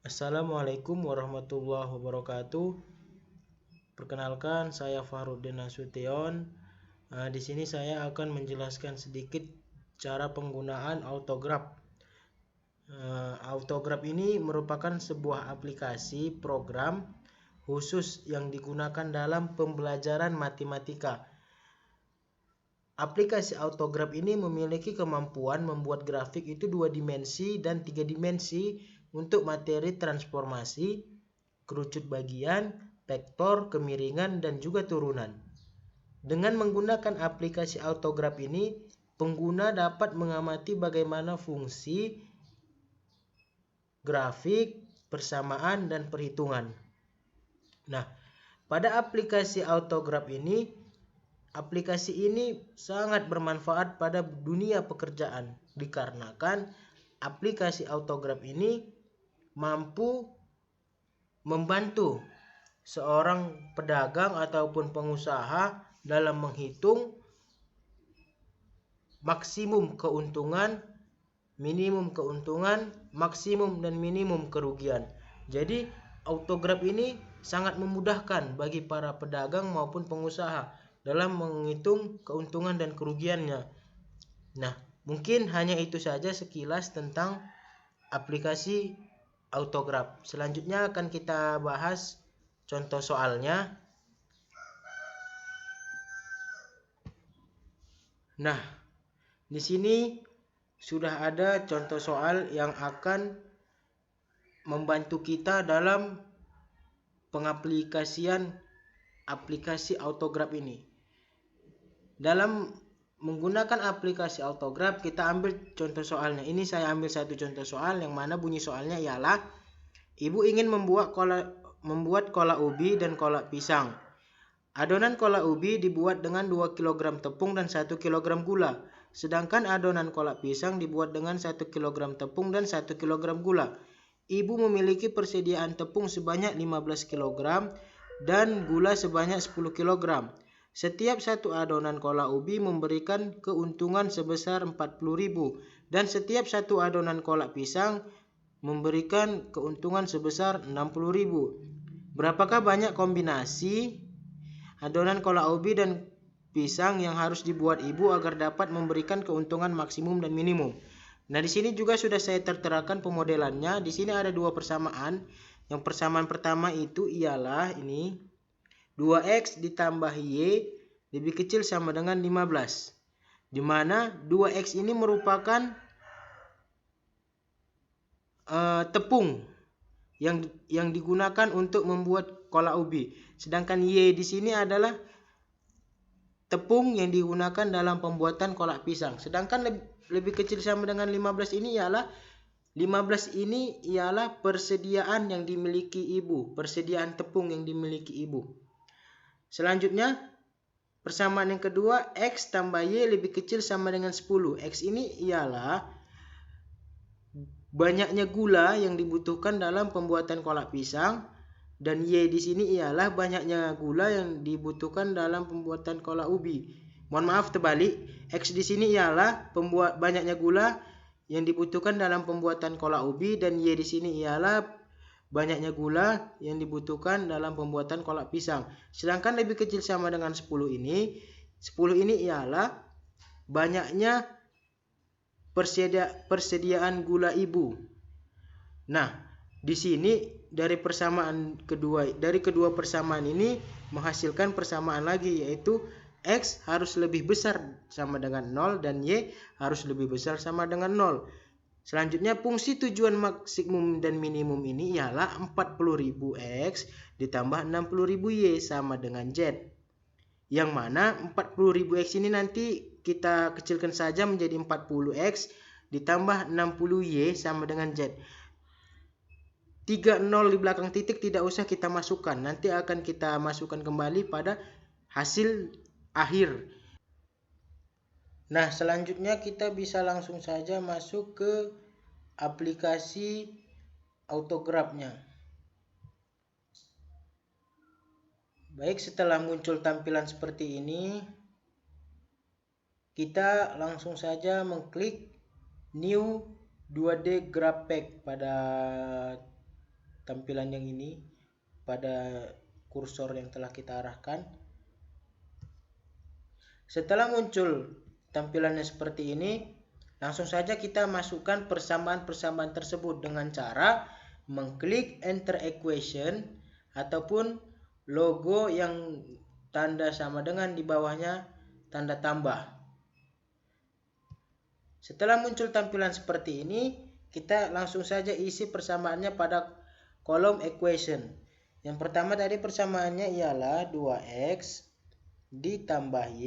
Assalamualaikum warahmatullahi wabarakatuh. Perkenalkan, saya Fahrudin Nasution. Di sini saya akan menjelaskan sedikit cara penggunaan autograph. Autograph ini merupakan sebuah aplikasi program khusus yang digunakan dalam pembelajaran matematika. Aplikasi autograph ini memiliki kemampuan membuat grafik itu 2 dimensi dan 3 dimensi untuk materi transformasi, kerucut bagian, vektor, kemiringan, dan juga turunan. Dengan menggunakan aplikasi autograph ini, pengguna dapat mengamati bagaimana fungsi, grafik, persamaan, dan perhitungan. Nah, pada aplikasi autograph ini, aplikasi ini sangat bermanfaat pada dunia pekerjaan dikarenakan aplikasi autograph ini mampu membantu seorang pedagang ataupun pengusaha dalam menghitung maksimum keuntungan, minimum keuntungan, maksimum dan minimum kerugian. Jadi autograph ini sangat memudahkan bagi para pedagang maupun pengusaha dalam menghitung keuntungan dan kerugiannya. Nah, mungkin hanya itu saja sekilas tentang aplikasi autograph. Selanjutnya akan kita bahas contoh soalnya. Nah, di sini sudah ada contoh soal yang akan membantu kita dalam pengaplikasian aplikasi autograph ini. Dalam menggunakan aplikasi autograph, kita ambil contoh soalnya. Ini saya ambil satu contoh soal yang mana bunyi soalnya ialah ibu ingin membuat kolak ubi dan kolak pisang. Adonan kolak ubi dibuat dengan 2 kg tepung dan 1 kg gula. Sedangkan adonan kolak pisang dibuat dengan 1 kg tepung dan 1 kg gula. Ibu memiliki persediaan tepung sebanyak 15 kg dan gula sebanyak 10 kg. Setiap satu adonan kolak ubi memberikan keuntungan sebesar 40.000 dan setiap satu adonan kolak pisang memberikan keuntungan sebesar 60.000. Berapakah banyak kombinasi adonan kolak ubi dan pisang yang harus dibuat ibu agar dapat memberikan keuntungan maksimum dan minimum? Nah, di sini juga sudah saya terterakan pemodelannya. Di sini ada dua persamaan. Yang persamaan pertama itu ialah ini 2x ditambah y lebih kecil sama dengan 15. Di mana 2x ini merupakan tepung yang digunakan untuk membuat kolak ubi. Sedangkan y di sini adalah tepung yang digunakan dalam pembuatan kolak pisang. Sedangkan lebih kecil sama dengan 15 ini ialah 15 ini ialah persediaan yang dimiliki ibu, persediaan tepung yang dimiliki ibu. Selanjutnya, persamaan yang kedua, x tambah y lebih kecil sama dengan 10. X ini ialah banyaknya gula yang dibutuhkan dalam pembuatan kolak pisang, dan y di sini ialah banyaknya gula yang dibutuhkan dalam pembuatan kolak ubi. Mohon maaf terbalik, x di sini ialah banyaknya gula yang dibutuhkan dalam pembuatan kolak ubi, dan y di sini ialah banyaknya gula yang dibutuhkan dalam pembuatan kolak pisang. Sedangkan lebih kecil sama dengan 10 ini ialah banyaknya persediaan gula ibu. Nah, di sini dari kedua persamaan ini menghasilkan persamaan lagi, yaitu x harus lebih besar sama dengan 0 dan y harus lebih besar sama dengan 0. Selanjutnya, fungsi tujuan maksimum dan minimum ini ialah 40.000 x ditambah 60.000 y sama dengan z. Yang mana 40.000 x ini nanti kita kecilkan saja menjadi 40x ditambah 60y sama dengan z. 3 0 di belakang titik tidak usah kita masukkan. Nanti akan kita masukkan kembali pada hasil akhir. Nah, selanjutnya kita bisa langsung saja masuk ke aplikasi autograph-nya. Baik, setelah muncul tampilan seperti ini, kita langsung saja mengklik New 2D Graph Pack pada tampilan yang ini pada kursor yang telah kita arahkan. Setelah muncul tampilannya seperti ini, langsung saja kita masukkan persamaan-persamaan tersebut dengan cara mengklik enter equation ataupun logo yang tanda sama dengan di bawahnya tanda tambah. Setelah muncul tampilan seperti ini, kita langsung saja isi persamaannya pada kolom equation. Yang pertama tadi persamaannya ialah 2x ditambah y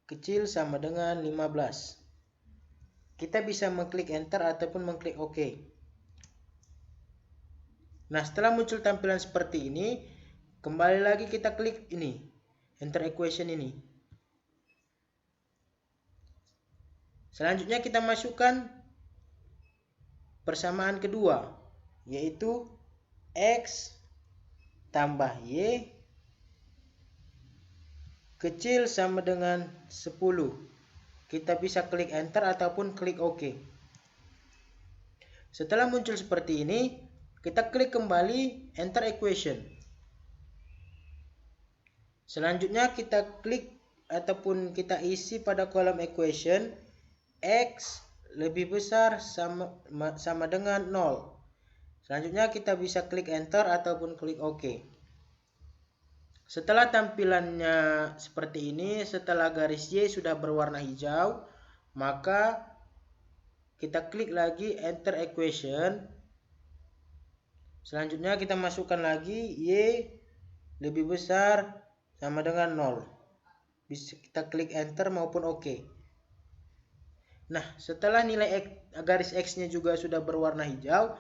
kecil sama dengan 15. Kita bisa mengklik enter ataupun mengklik OK. Nah, setelah muncul tampilan seperti ini, kembali lagi kita klik ini, enter equation ini. Selanjutnya kita masukkan persamaan kedua, yaitu x tambah y kecil sama dengan 10. Kita bisa klik enter ataupun klik OK. Setelah muncul seperti ini, kita klik kembali enter equation. Selanjutnya kita klik ataupun kita isi pada kolom equation x lebih besar sama dengan 0. Selanjutnya kita bisa klik enter ataupun klik OK. Setelah tampilannya seperti ini, setelah garis Y sudah berwarna hijau, maka kita klik lagi enter equation. Selanjutnya kita masukkan lagi Y lebih besar sama dengan 0. Bisa kita klik enter maupun OK. Nah, setelah nilai garis X-nya juga sudah berwarna hijau,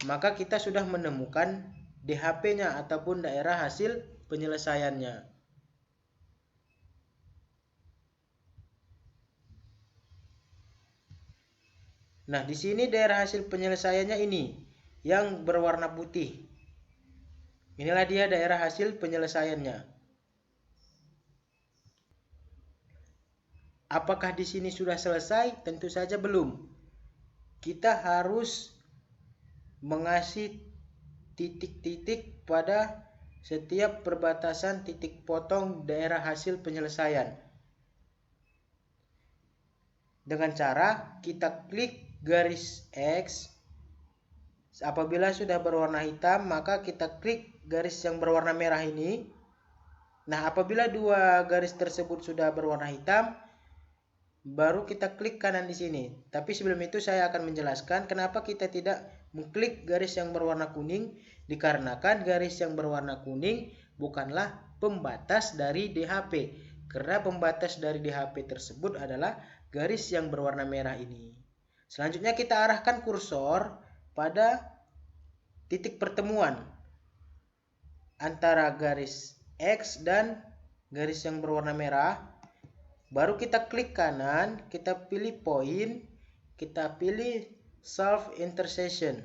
maka kita sudah menemukan DHP-nya ataupun daerah hasil penyelesaiannya. Nah, di sini daerah hasil penyelesaiannya ini yang berwarna putih. Inilah dia daerah hasil penyelesaiannya. Apakah di sini sudah selesai? Tentu saja belum. Kita harus mengasih titik-titik pada setiap perbatasan titik potong daerah hasil penyelesaian. Dengan cara kita klik garis X. Apabila sudah berwarna hitam, maka kita klik garis yang berwarna merah ini. Nah, apabila dua garis tersebut sudah berwarna hitam, baru kita klik kanan di sini. Tapi sebelum itu saya akan menjelaskan kenapa kita tidak mengklik garis yang berwarna kuning. Dikarenakan garis yang berwarna kuning bukanlah pembatas dari DHP. Karena pembatas dari DHP tersebut adalah garis yang berwarna merah ini. Selanjutnya kita arahkan kursor pada titik pertemuan antara garis X dan garis yang berwarna merah. Baru kita klik kanan, kita pilih point, kita pilih solve intersection.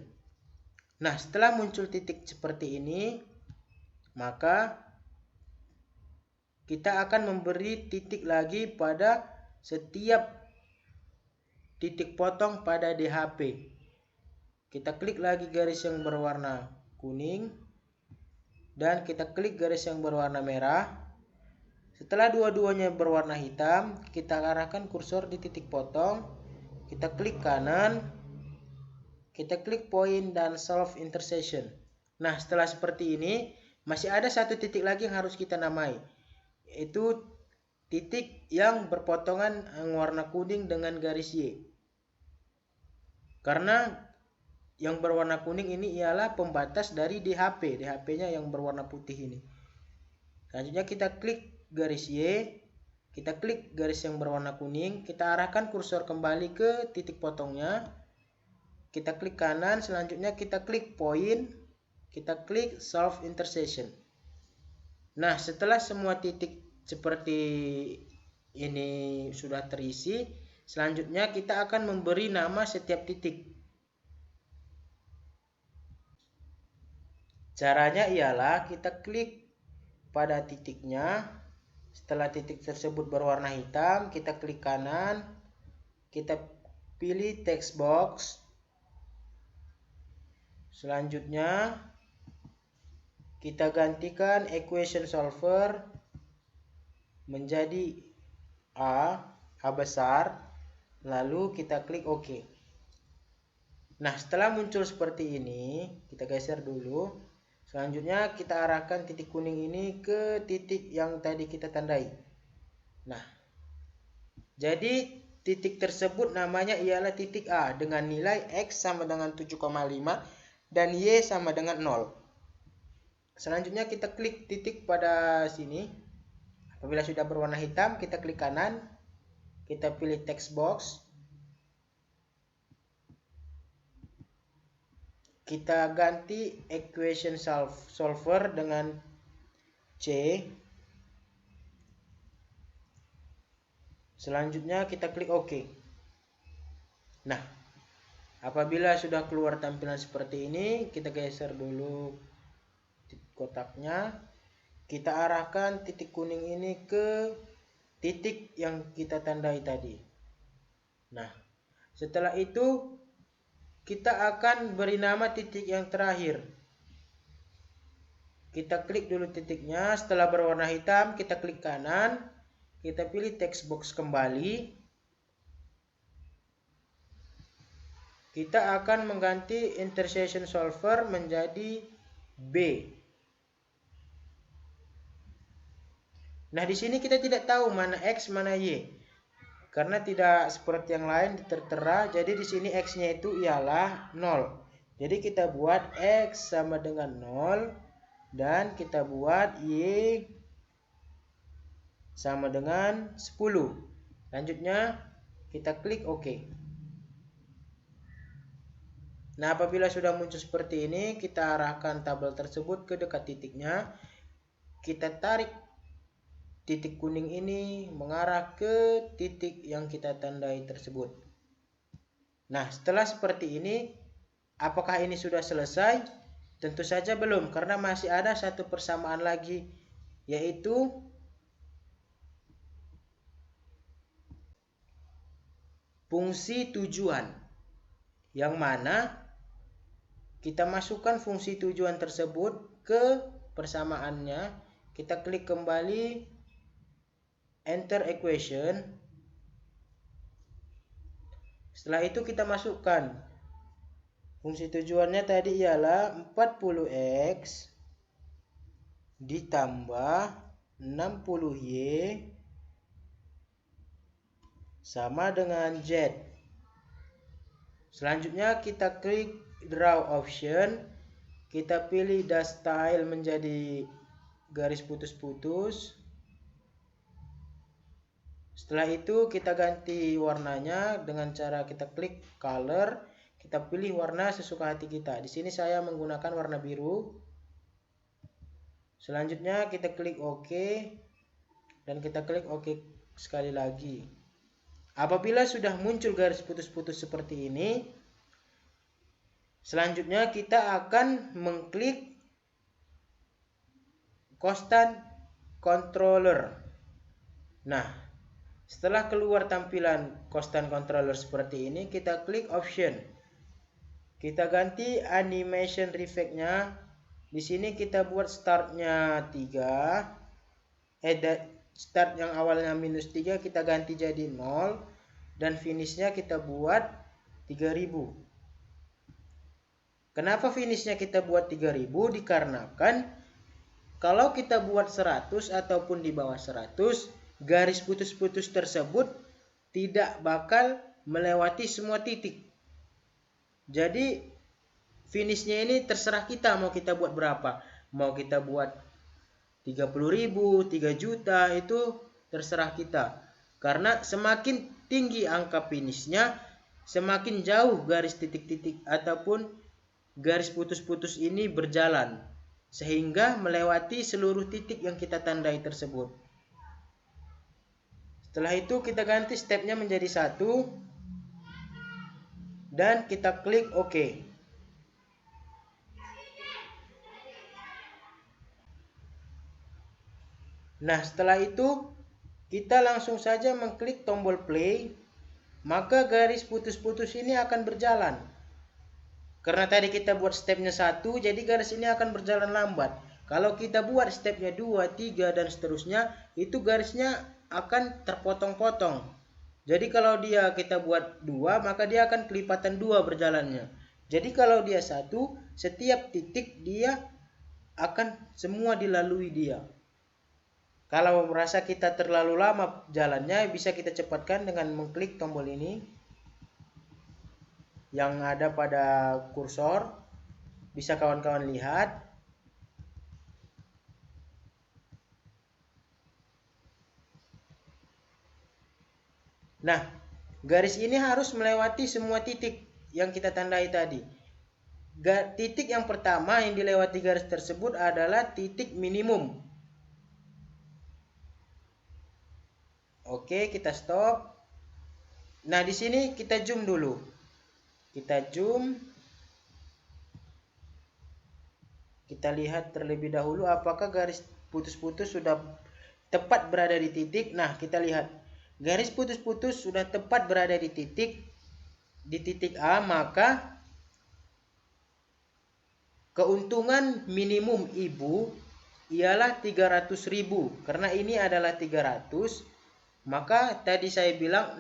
Nah, setelah muncul titik seperti ini, maka kita akan memberi titik lagi pada setiap titik potong pada DHP. Kita klik lagi garis yang berwarna kuning dan kita klik garis yang berwarna merah. Setelah dua-duanya berwarna hitam, kita arahkan kursor di titik potong, kita klik kanan, kita klik point dan solve intersection. Nah, setelah seperti ini, masih ada satu titik lagi yang harus kita namai, yaitu titik yang berpotongan warna kuning dengan garis Y. Karena yang berwarna kuning ini ialah pembatas dari DHP, DHP-nya yang berwarna putih ini. Selanjutnya kita klik garis Y, kita klik garis yang berwarna kuning, kita arahkan kursor kembali ke titik potongnya, kita klik kanan, selanjutnya kita klik point, kita klik solve intersection. Nah, setelah semua titik seperti ini sudah terisi, selanjutnya kita akan memberi nama setiap titik. Caranya ialah kita klik pada titiknya. Setelah titik tersebut berwarna hitam, kita klik kanan, kita pilih text box. Selanjutnya kita gantikan equation solver menjadi A besar, lalu kita klik OK. Nah, setelah muncul seperti ini, kita geser dulu. Selanjutnya kita arahkan titik kuning ini ke titik yang tadi kita tandai. Nah, jadi titik tersebut namanya ialah titik A dengan nilai X sama dengan 7,5 dan Y sama dengan 0. Selanjutnya kita klik titik pada sini. Apabila sudah berwarna hitam, kita klik kanan. Kita pilih text box. Kita ganti equation solver dengan C. Selanjutnya kita klik OK. Nah, apabila sudah keluar tampilan seperti ini, kita geser dulu kotaknya. Kita arahkan titik kuning ini ke titik yang kita tandai tadi. Nah, setelah itu kita akan beri nama titik yang terakhir. Kita klik dulu titiknya. Setelah berwarna hitam, kita klik kanan. Kita pilih text box kembali. Kita akan mengganti intersection solver menjadi B. Nah, di sini kita tidak tahu mana X, mana Y. Karena tidak seperti yang lain tertera, jadi di sini X-nya itu ialah 0. Jadi kita buat X sama dengan 0 dan kita buat Y sama dengan 10. Selanjutnya kita klik OK. Nah, apabila sudah muncul seperti ini, kita arahkan tabel tersebut ke dekat titiknya. Kita tarik titik kuning ini mengarah ke titik yang kita tandai tersebut. Nah, setelah seperti ini, apakah ini sudah selesai? Tentu saja belum, karena masih ada satu persamaan lagi, yaitu fungsi tujuan, yang mana kita masukkan fungsi tujuan tersebut ke persamaannya. Kita klik kembali, enter equation. Setelah itu kita masukkan fungsi tujuannya tadi ialah 40x ditambah 60y sama dengan z. Selanjutnya kita klik draw option. Kita pilih dash style menjadi garis putus-putus. Setelah itu kita ganti warnanya dengan cara kita klik color, kita pilih warna sesuka hati kita. Di sini saya menggunakan warna biru. Selanjutnya kita klik OK dan kita klik OK sekali lagi. Apabila sudah muncul garis putus-putus seperti ini, selanjutnya kita akan mengklik constant controller. Nah, setelah keluar tampilan constant controller seperti ini, kita klik option. Kita ganti animation reflect-nya. Di sini kita buat startnya 3. Start yang awalnya -3 kita ganti jadi 0. Dan finishnya kita buat 3000. Kenapa finishnya kita buat 3000? Dikarenakan kalau kita buat 100 ataupun di bawah 100, garis putus-putus tersebut tidak bakal melewati semua titik. Jadi finishnya ini terserah kita mau kita buat berapa. Mau kita buat 30.000, 3 juta, itu terserah kita. Karena semakin tinggi angka finishnya, semakin jauh garis titik-titik ataupun garis putus-putus ini berjalan, sehingga melewati seluruh titik yang kita tandai tersebut. Setelah itu kita ganti stepnya menjadi 1 dan kita klik OK. Nah, setelah itu kita langsung saja mengklik tombol play, maka garis putus-putus ini akan berjalan. Karena tadi kita buat stepnya 1, jadi garis ini akan berjalan lambat. Kalau kita buat stepnya 2, 3, dan seterusnya, itu garisnya akan terpotong-potong. Jadi kalau kita buat 2, maka dia akan kelipatan 2 berjalannya. Jadi kalau dia 1, setiap titik dia akan semua dilalui dia. Kalau merasa kita terlalu lama jalannya, bisa kita cepatkan dengan mengklik tombol ini yang ada pada kursor. Bisa kawan-kawan lihat. Nah, garis ini harus melewati semua titik yang kita tandai tadi. Titik yang pertama yang dilewati garis tersebut adalah titik minimum. Oke, kita stop. Nah, di sini kita zoom dulu. Kita zoom. Kita lihat terlebih dahulu apakah garis putus-putus sudah tepat berada di titik. Nah, kita lihat garis putus-putus sudah tepat berada di titik A, maka keuntungan minimum ibu ialah 300.000. Karena ini adalah 300, maka tadi saya bilang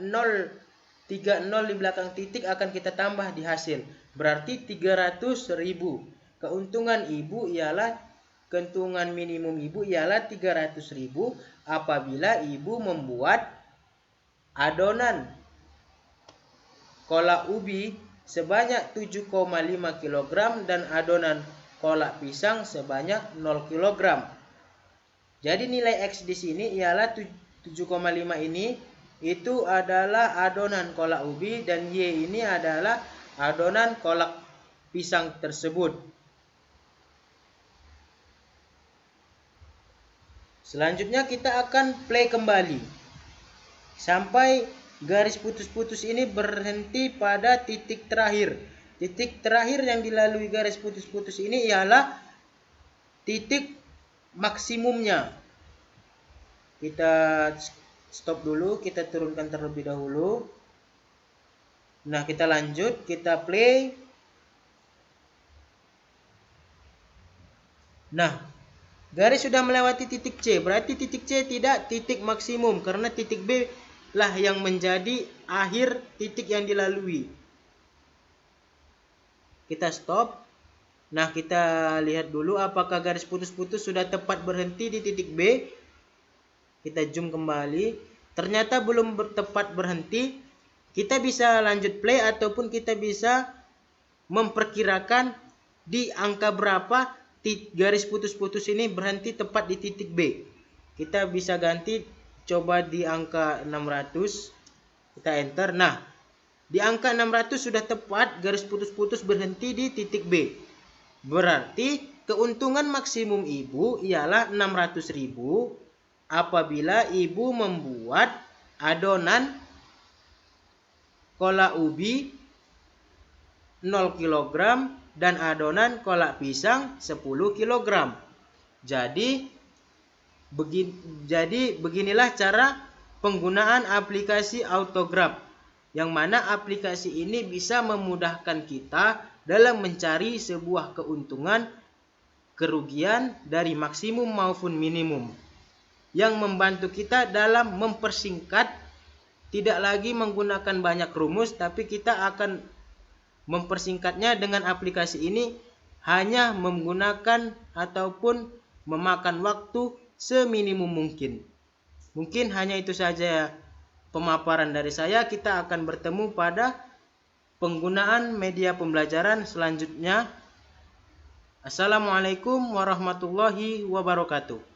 30 di belakang titik akan kita tambah di hasil. Berarti 300.000. Keuntungan minimum ibu ialah 300.000 apabila ibu membuat adonan kolak ubi sebanyak 7,5 kg dan adonan kolak pisang sebanyak 0 kg. Jadi nilai X di sini ialah 7,5 ini itu adalah adonan kolak ubi dan Y ini adalah adonan kolak pisang tersebut. Selanjutnya kita akan play kembali sampai garis putus-putus ini berhenti pada titik terakhir. Titik terakhir yang dilalui garis putus-putus ini ialah titik maksimumnya. Kita stop dulu, kita turunkan terlebih dahulu. Nah, kita lanjut, kita play. Nah, garis sudah melewati titik C, berarti titik C tidak titik maksimum karena titik B lah yang menjadi akhir titik yang dilalui. Kita stop. Nah, kita lihat dulu apakah garis putus-putus sudah tepat berhenti di titik B. Kita zoom kembali. Ternyata belum tepat berhenti. Kita bisa lanjut play ataupun kita bisa memperkirakan di angka berapa garis putus-putus ini berhenti tepat di titik B. Kita bisa ganti coba di angka 600. Kita enter. Nah, di angka 600 sudah tepat garis putus-putus berhenti di titik B. Berarti keuntungan maksimum ibu ialah 600.000 apabila ibu membuat adonan kolak ubi 0 kg dan adonan kolak pisang 10 kg. Jadi beginilah cara penggunaan aplikasi Autograph, yang mana aplikasi ini bisa memudahkan kita dalam mencari sebuah keuntungan kerugian dari maksimum maupun minimum, yang membantu kita dalam mempersingkat, tidak lagi menggunakan banyak rumus, tapi kita akan mempersingkatnya dengan aplikasi ini hanya menggunakan ataupun memakan waktu seminimum mungkin. Mungkin hanya itu saja pemaparan dari saya. Kita akan bertemu pada penggunaan media pembelajaran selanjutnya. Assalamualaikum warahmatullahi wabarakatuh.